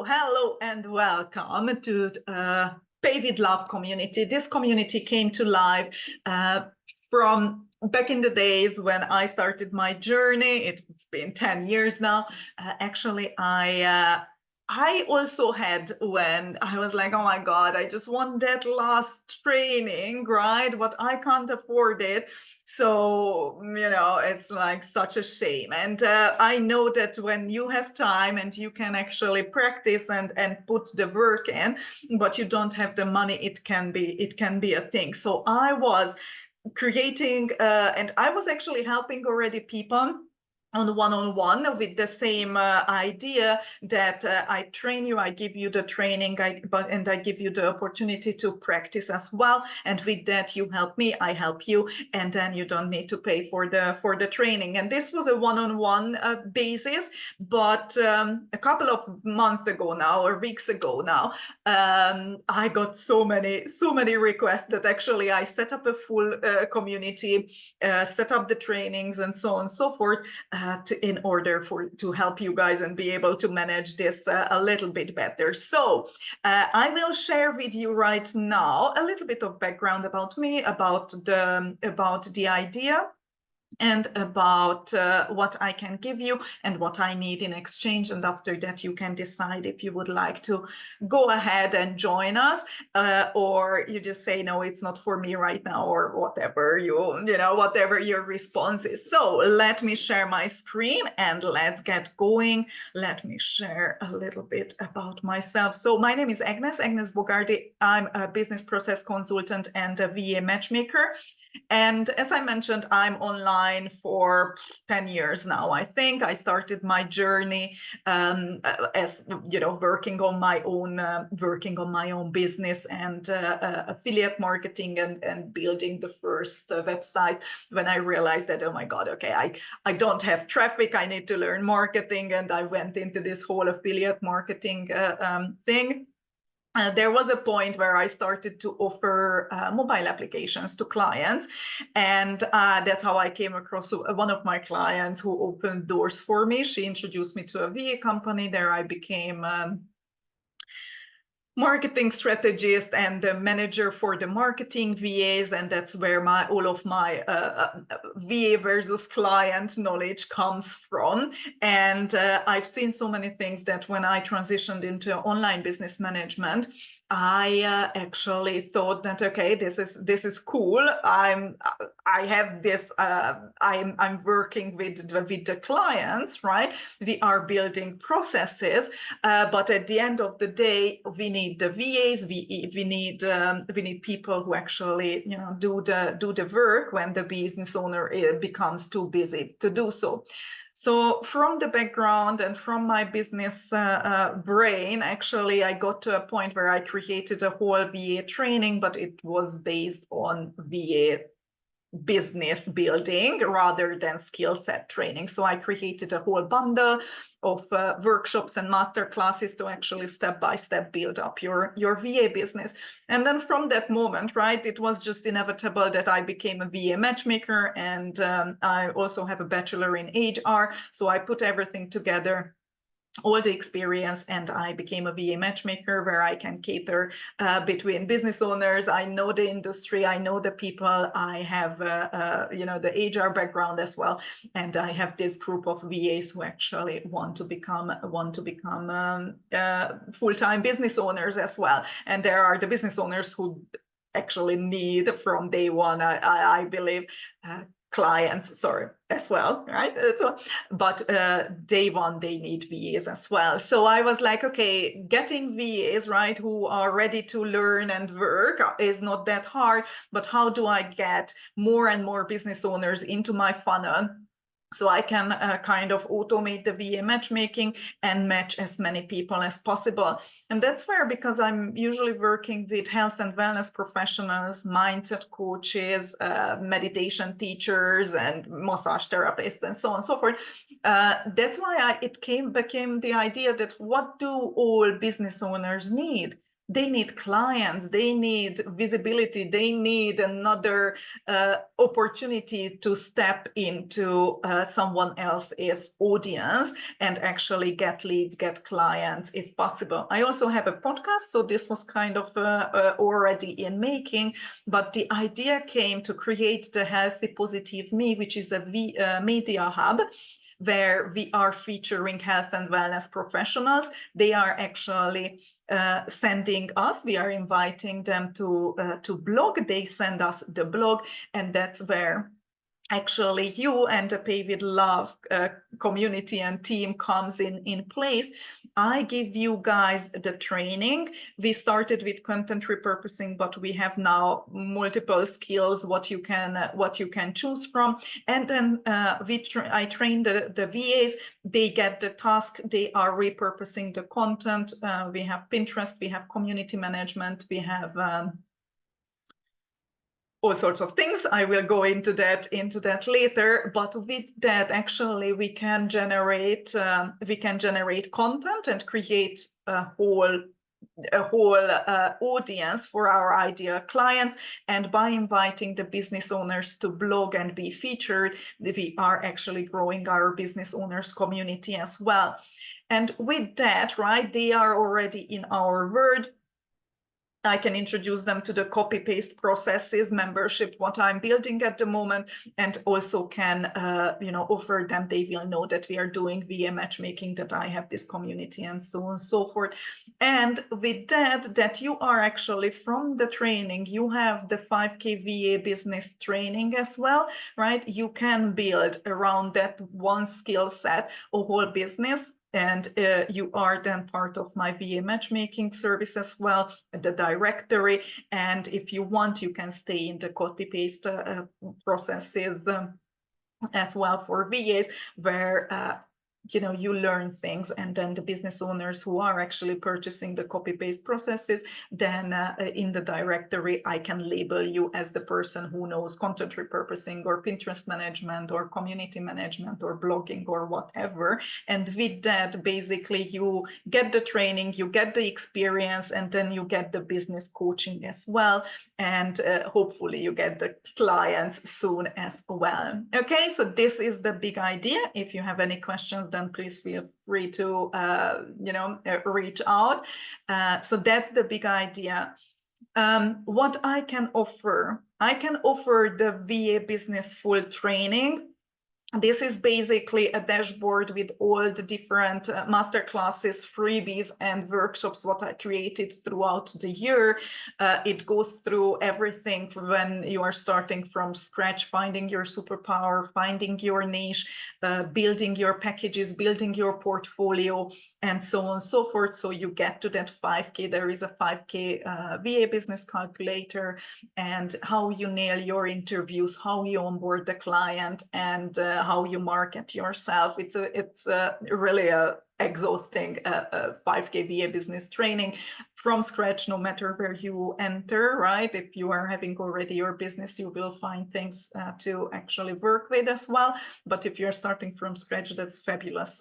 Hello and welcome to Pay with Love community. This community came to life from back in the days when I started my journey. It's been 10 years now. Actually, I also had when I was like, oh my God, I just want that last training, right? But I can't afford it. So, it's like such a shame. And I know that when you have time and you can actually practice and put the work in, but you don't have the money, it can be a thing. So I was creating, and I was actually helping already people on one-on-one with the same idea that I train you, I give you the training, and I give you the opportunity to practice as well. And with that, you help me, I help you, and then you don't need to pay for the training. And this was a one-on-one basis, but a couple of months ago now, or weeks ago now, I got so many requests that actually I set up a full community, set up the trainings, and so on and so forth. In order to help you guys and be able to manage this a little bit better. So I will share with you right now a little bit of background about me, about the idea, and about what I can give you and what I need in exchange. And after that, you can decide if you would like to go ahead and join us, or you just say, no, it's not for me right now, or whatever whatever your response is. So let me share my screen and let's get going. Let me share a little bit about myself. So my name is Agnes Bogardi. I'm a business process consultant and a VA matchmaker. And as I mentioned, I'm online for 10 years now. I think I started my journey as working on my own business and affiliate marketing and building the first website when I realized that, oh my God, okay, I don't have traffic. I need to learn marketing, and I went into this whole affiliate marketing thing. There was a point where I started to offer mobile applications to clients, and that's how I came across one of my clients who opened doors for me. She introduced me to a VA company. There I became marketing strategist and the manager for the marketing VAs, and that's where all of my VA versus client knowledge comes from. And I've seen so many things that when I transitioned into online business management, I actually thought that, okay, this is cool. I have this. I'm working with the clients, right? We are building processes, but at the end of the day, we need the VAs. We need people who actually do the work when the business owner becomes too busy to do so. So from the background and from my business brain, actually, I got to a point where I created a whole VA training, but it was based on VA business building rather than skill set training. So I created a whole bundle of workshops and master classes to actually step by step build up your VA business. And then from that moment, right, it was just inevitable that I became a VA matchmaker, and I also have a bachelor in HR. So I put everything together, all the experience, and I became a VA matchmaker where I can cater between business owners. I know the industry, I know the people, I have the HR background as well, and I have this group of VAs who actually want to become full-time business owners as well. And there are the business owners who actually need from day one, I believe, clients, as well, right? But day one, they need VAs as well. So I was like, okay, getting VAs, right, who are ready to learn and work is not that hard, but how do I get more and more business owners into my funnel so I can kind of automate the VA matchmaking and match as many people as possible? And that's where, because I'm usually working with health and wellness professionals, mindset coaches, meditation teachers, and massage therapists, and so on and so forth. That's why it became the idea that what do all business owners need? they need clients, they need visibility, they need another opportunity to step into someone else's audience and actually get leads, get clients if possible. I also have a podcast, so this was kind of already in making, but the idea came to create the Healthy Positive Me, which is a media hub where we are featuring health and wellness professionals. They are actually sending us, we are inviting them to blog. They send us the blog, and that's where actually you and the Pay with Love community and team comes in place. I give you guys the training. We started with content repurposing, but we have now multiple skills what you can choose from. And then I train the VAs. They get the task. They are repurposing the content. We have Pinterest. We have community management. We have all sorts of things. I will go into that later. But with that, actually, we can generate content and create a whole audience for our ideal clients. And by inviting the business owners to blog and be featured, we are actually growing our business owners community as well. And with that, right, they are already in our world. I can introduce them to the copy-paste processes, membership, what I'm building at the moment, and also can offer them. They will know that we are doing VA matchmaking, that I have this community, and so on and so forth. And with that you are actually from the training, you have the 5K VA business training as well, right? You can build around that one skill set a whole business. And you are then part of my VA matchmaking service as well, the directory. And if you want, you can stay in the copy-paste processes as well for VAs, where you learn things, and then the business owners who are actually purchasing the copy-paste processes, then in the directory, I can label you as the person who knows content repurposing or Pinterest management or community management or blogging or whatever. And with that, basically, you get the training, you get the experience, and then you get the business coaching as well. And hopefully you get the clients soon as well. Okay, so this is the big idea. If you have any questions, then please feel free to reach out. So that's the big idea. What I can offer the VA Business Full training. This is basically a dashboard with all the different masterclasses, freebies, and workshops what I created throughout the year. It goes through everything from when you are starting from scratch, finding your superpower, finding your niche, building your packages, building your portfolio, and so on and so forth. So you get to that 5K. There is a 5K VA business calculator, and how you nail your interviews, how you onboard the client, and how you market yourself. It's really a exhausting 5K VA business training from scratch, no matter where you enter, right? If you are having already your business, you will find things to actually work with as well. But if you're starting from scratch, that's fabulous.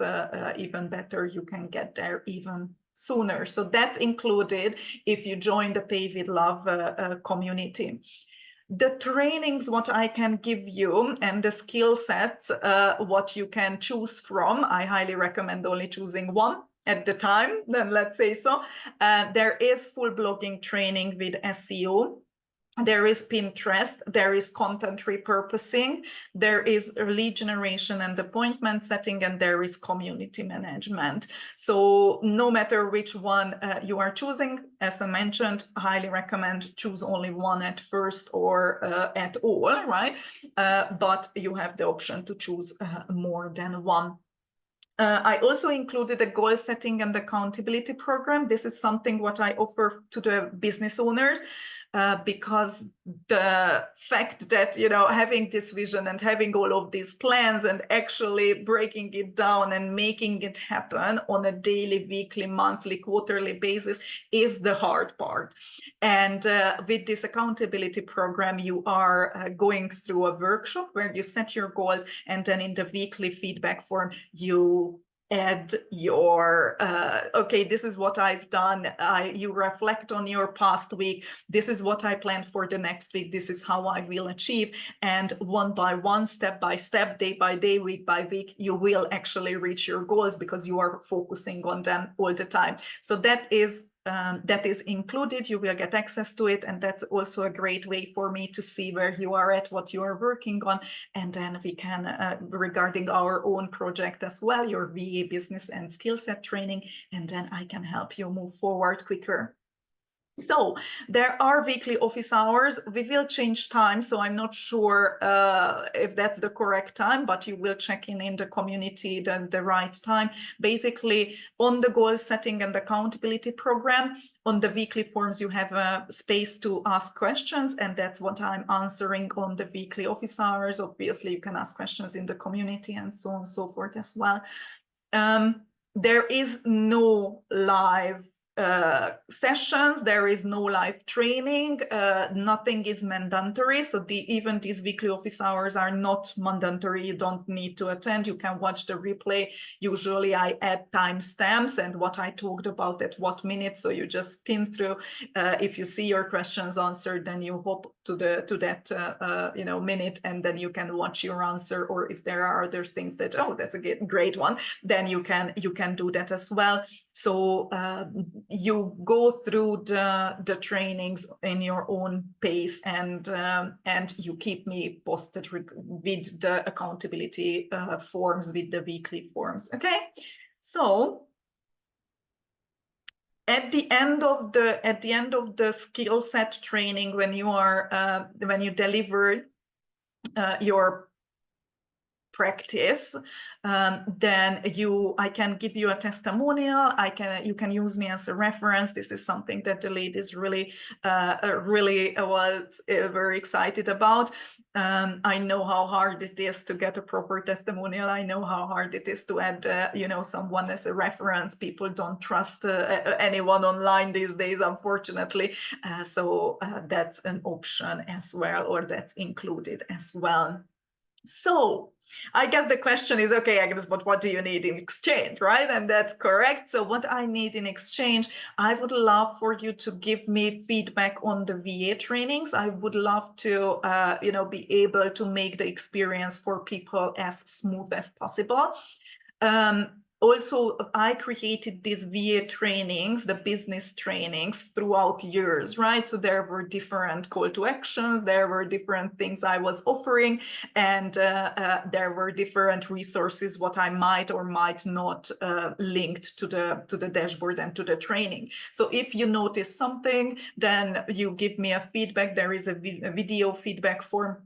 Even better, you can get there even sooner. So that's included if you join the Pay with Love community. The trainings, what I can give you, and the skill sets, what you can choose from, I highly recommend only choosing one at the time, then let's say so. There is full blogging training with SEO. There is Pinterest, there is content repurposing, there is lead generation and appointment setting, and there is community management. So no matter which one you are choosing, as I mentioned, highly recommend choose only one at first or at all, right? But you have the option to choose more than one. I also included a goal setting and accountability program. This is something what I offer to the business owners. Because the fact that, having this vision and having all of these plans and actually breaking it down and making it happen on a daily, weekly, monthly, quarterly basis is the hard part. And with this accountability program, you are going through a workshop where you set your goals, and then in the weekly feedback form, you add your, okay, this is what I've done. You reflect on your past week. This is what I planned for the next week. This is how I will achieve. And one by one, step by step, day by day, week by week, you will actually reach your goals because you are focusing on them all the time. So that is included. You will get access to it, and that's also a great way for me to see where you are at, what you are working on, and then we can, regarding our own project as well, your VA business and skill set training, and then I can help you move forward quicker. So there are weekly office hours. We will change time, so I'm not sure if that's the correct time, but you will check in the community the right time. Basically, on the goal setting and accountability program, on the weekly forms, you have a space to ask questions, and that's what I'm answering on the weekly office hours. Obviously, you can ask questions in the community and so on and so forth as well. There is no live sessions, there is no live training, nothing is mandatory. So even these weekly office hours are not mandatory. You don't need to attend. You can watch the replay. Usually I add timestamps and what I talked about at what minute. So you just spin through. If you see your questions answered, then you hop to that minute, and then you can watch your answer. Or if there are other things that, oh, that's a great one, then you can do that as well. So you go through the trainings in your own pace, and you keep me posted with the accountability forms, with the weekly forms. Okay, so at the end of the skill set training, when you deliver your practice, then I can give you a testimonial. You can use me as a reference. This is something that the ladies really was very excited about. I know how hard it is to get a proper testimonial. I know how hard it is to add someone as a reference. People don't trust anyone online these days, unfortunately. So that's an option as well, or that's included as well. So I guess the question is, okay, Agnes, but what do you need in exchange, right? And that's correct. So what I need in exchange, I would love for you to give me feedback on the VA trainings. I would love to, be able to make the experience for people as smooth as possible. Also, I created these VA trainings, the business trainings, throughout years, right? So there were different call to actions, there were different things I was offering, and there were different resources what I might or might not linked to the dashboard and to the training. So if you notice something, then you give me a feedback. There is a video feedback form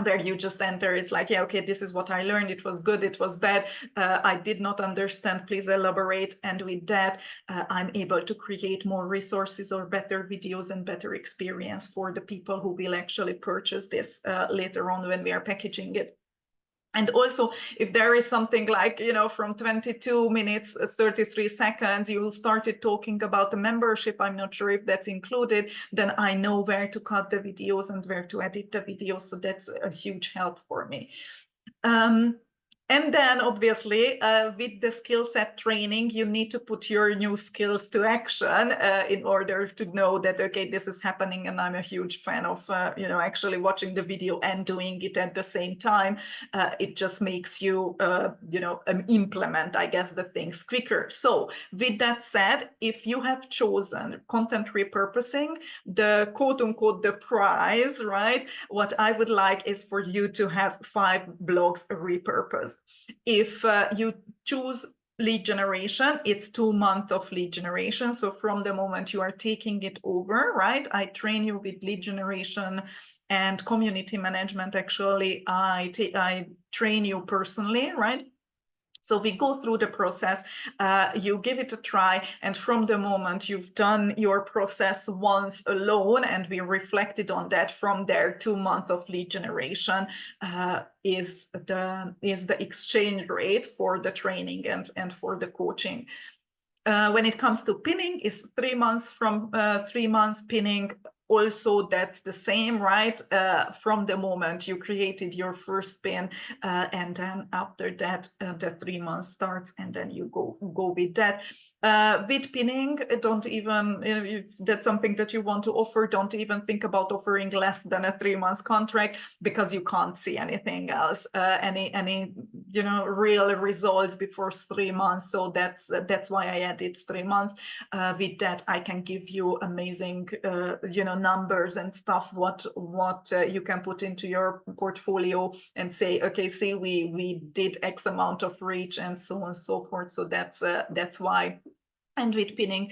where you just enter. It's like, yeah, okay, this is what I learned. It was good, it was bad. I did not understand, please elaborate. And with that, I'm able to create more resources or better videos and better experience for the people who will actually purchase this later on when we are packaging it. And also, if there is something like, from 22 minutes, 33 seconds, you started talking about the membership, I'm not sure if that's included, then I know where to cut the videos and where to edit the videos. So that's a huge help for me. And then obviously with the skill set training, you need to put your new skills to action in order to know that, okay, this is happening. And I'm a huge fan of, actually watching the video and doing it at the same time. It just makes you, implement, I guess, the things quicker. So with that said, if you have chosen content repurposing, the quote unquote, the prize, right? What I would like is for you to have 5 blogs repurposed. If you choose lead generation, it's 2 months of lead generation. So from the moment you are taking it over, right? I train you with lead generation and community management. Actually, I train you personally, right? So we go through the process, you give it a try, and from the moment you've done your process once alone, and we reflected on that, from there 2 months of lead generation is the exchange rate for the training and for the coaching. When it comes to pinning, is 3 months from 3 months pinning. also that's the same, right? From the moment you created your first pin, and then after that, the 3 months starts, and then you go with that. With pinning, don't even, if that's something that you want to offer, don't even think about offering less than a 3 months contract, because you can't see anything else, any real results before 3 months. So that's why I added 3 months. With that, I can give you amazing numbers and stuff, what you can put into your portfolio and say, okay, see, we did X amount of reach and so on and so forth. So that's why. And with pinning,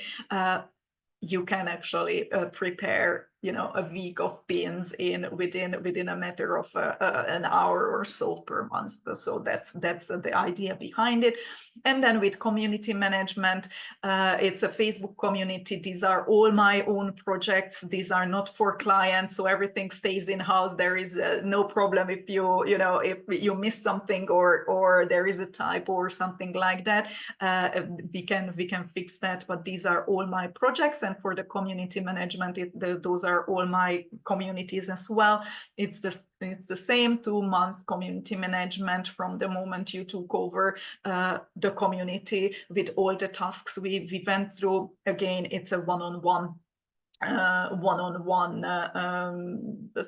you can actually prepare a week of pins within a matter of an hour or so per month. So that's the idea behind it. And then with community management, it's a Facebook community. These are all my own projects. These are not for clients, so everything stays in house. There is no problem if if you miss something or there is a typo or something like that. We can fix that. But these are all my projects, and for the community management, those are all my communities as well. It's the same 2-month community management from the moment you took over the community with all the tasks we went through. Again, it's a one-on-one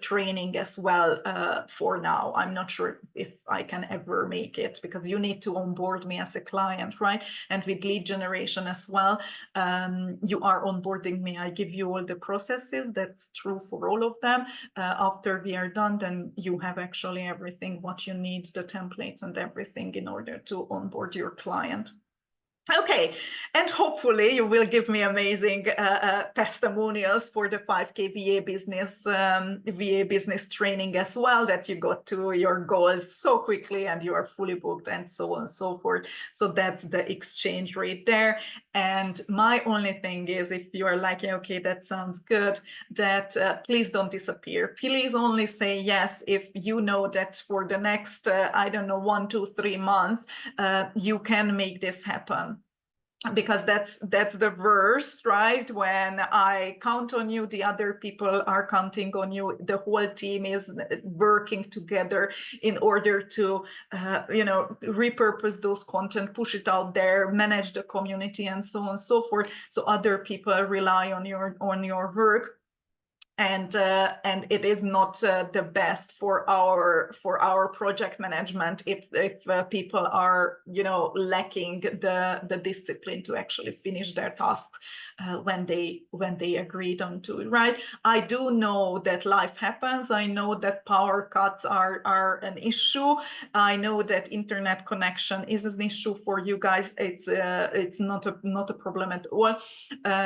training as well for now. I'm not sure if I can ever make it, because you need to onboard me as a client, right? And with lead generation as well, you are onboarding me. I give you all the processes. That's true for all of them. After we are done, then you have actually everything what you need, the templates and everything in order to onboard your client. Okay, and hopefully you will give me amazing testimonials for the 5K VA business training as well, that you got to your goals so quickly and you are fully booked and so on and so forth. So that's the exchange rate there. And my only thing is, if you are like, okay, that sounds good, that please don't disappear. Please only say yes if you know that for the next, I don't know, 1, 2, 3 months, you can make this happen. Because that's the worst, right? When I count on you, the other people are counting on you, the whole team is working together in order to repurpose those content, push it out there, manage the community and so on and so forth. So other people rely on your work. And it is not the best for our project management if people are lacking the discipline to actually finish their tasks when they agreed on to it, right? I do know that life happens. I know that power cuts are an issue. I know that internet connection is an issue for you guys. It's not a problem at all.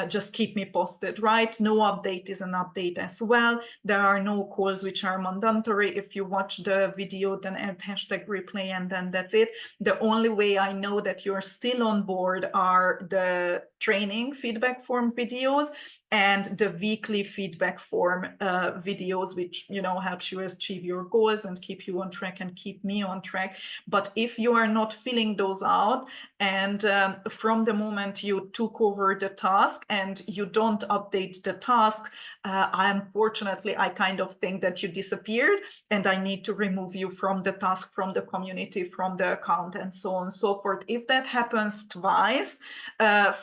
Just keep me posted, right? No update is an update as well. There are no calls which are mandatory. If you watch the video, then add #replay and then that's it. The only way I know that you're still on board are the training feedback form videos and the weekly feedback form videos, which helps you achieve your goals and keep you on track and keep me on track. But if you are not filling those out, and from the moment you took over the task and you don't update the task, unfortunately, I kind of think that you disappeared and I need to remove you from the task, from the community, from the account, and so on and so forth. If that happens twice,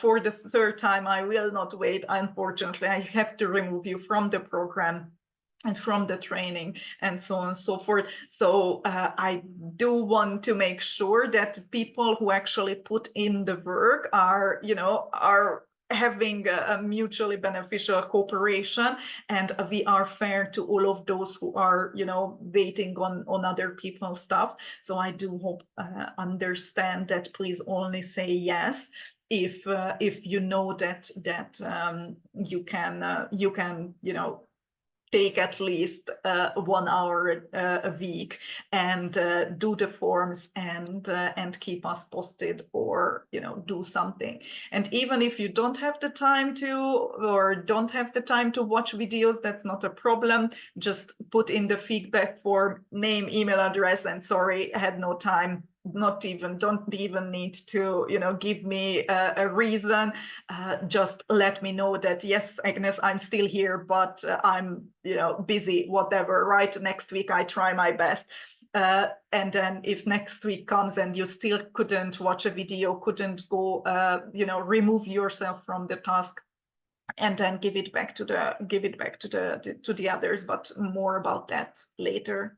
for the 3rd time, I will not wait. Unfortunately, I have to remove you from the program and from the training and so on and so forth. So I do want to make sure that people who actually put in the work are having a mutually beneficial cooperation, and we are fair to all of those who are waiting on other people's stuff. So I do hope understand that. Please only say yes if you know that you can take at least 1 hour a week and do the forms and keep us posted, or do something. And even if you don't have the time to watch videos, that's not a problem. Just put in the feedback form name, email address, and sorry, I had no time don't even need to, give me a reason. Just let me know that, yes, Agnes, I'm still here, but I'm, busy, whatever, right? Next week I try my best. And then if next week comes and you still couldn't watch a video, couldn't go, remove yourself from the task, and then give it back to the others, but more about that later.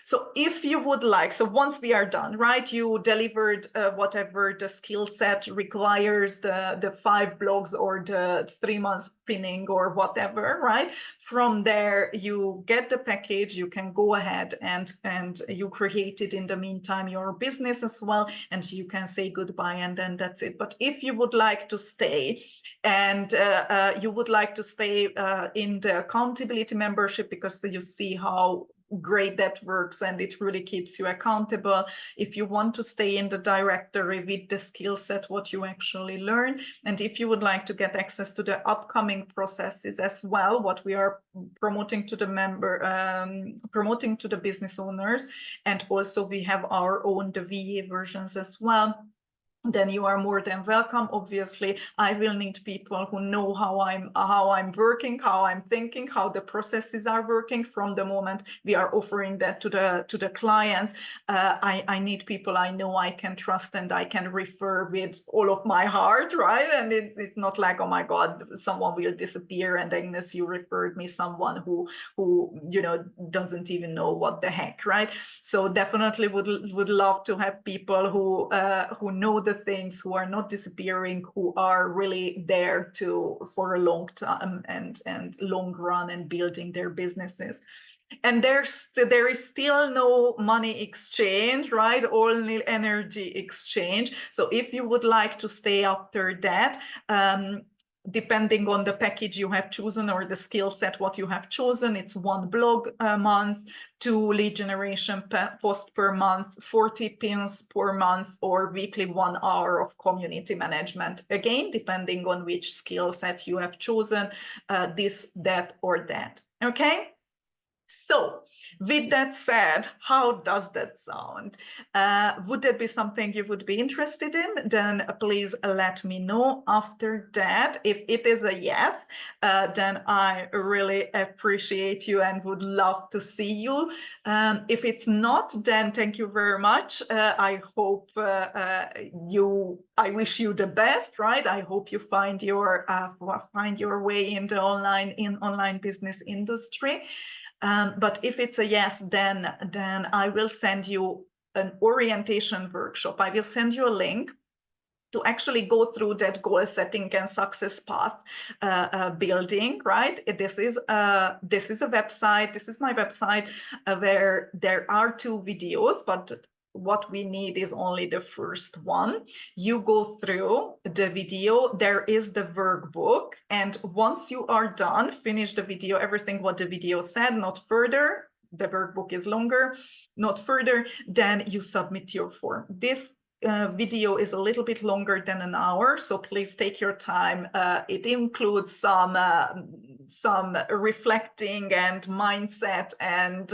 So if you would like, so once we are done, right, you delivered whatever the skill set requires, the 5 blogs or the 3 months pinning or whatever, right? From there, you get the package, you can go ahead and you create it in the meantime, your business as well, and you can say goodbye, and then that's it. But if you would like to stay, and you would like to stay in the accountability membership, because you see how great that works and it really keeps you accountable. If you want to stay in the directory with the skill set, what you actually learn, and if you would like to get access to the upcoming processes as well, what we are promoting to the promoting to the business owners, and also we have our own, the VA versions as well, then you are more than welcome. Obviously, I will need people who know how I'm working, how I'm thinking, how the processes are working from the moment we are offering that to the clients. I need people I know I can trust and I can refer with all of my heart, right? And it's not like, oh my God, someone will disappear, and Agnes, you referred me someone who doesn't even know what the heck, right? So definitely would love to have people who know the things, who are not disappearing, who are really there for a long time and long run and building their businesses. And there is still no money exchange, right? Only energy exchange. So if you would like to stay after that, depending on the package you have chosen or the skill set what you have chosen, it's 1 blog a month, 2 lead generation posts per month, 40 pins per month, or weekly 1 hour of community management. Again, depending on which skill set you have chosen, this, that, or that. Okay. So with that said, how does that sound? Would that be something you would be interested in? Then please let me know after that. If it is a yes, then I really appreciate you and would love to see you. If it's not, then thank you very much. I hope I wish you the best, right? I hope you find your way in the online business industry. But if it's a yes, then I will send you an orientation workshop. I will send you a link to actually go through that goal setting and success path building, right? This is a website. This is my website where there are 2 videos, but what we need is only the first one. You go through the video, there is the workbook, and once you are done, finish the video, everything what the video said, not further, the workbook is longer, not further, then you submit your form. This video is a little bit longer than an hour, so please take your time. It includes some reflecting and mindset and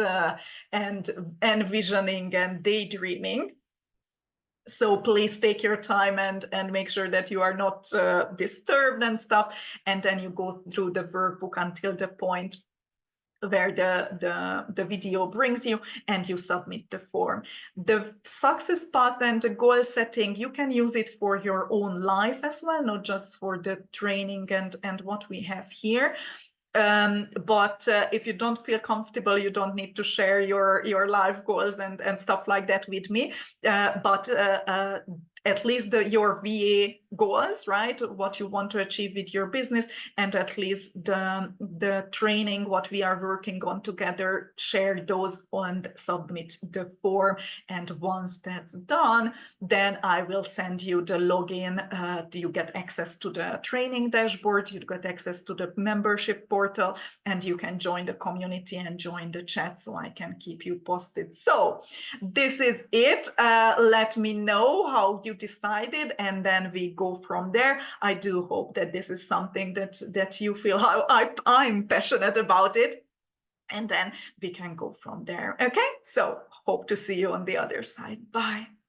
envisioning and daydreaming. So please take your time and make sure that you are not disturbed and stuff. And then you go through the workbook until the point where the video brings you, and you submit the form. The success path and the goal setting, you can use it for your own life as well, not just for the training and what we have here. But if you don't feel comfortable, you don't need to share your life goals and stuff like that with me. But at least your VA goals, right? What you want to achieve with your business, and at least the training, what we are working on together, share those and submit the form. And once that's done, then I will send you the login. You get access to the training dashboard, you get access to the membership portal, and you can join the community and join the chat, so I can keep you posted. So this is it. Let me know how you decided, and then we go from there. I do hope that this is something that you feel how I'm passionate about it, and then we can go from there. Okay, so hope to see you on the other side. Bye.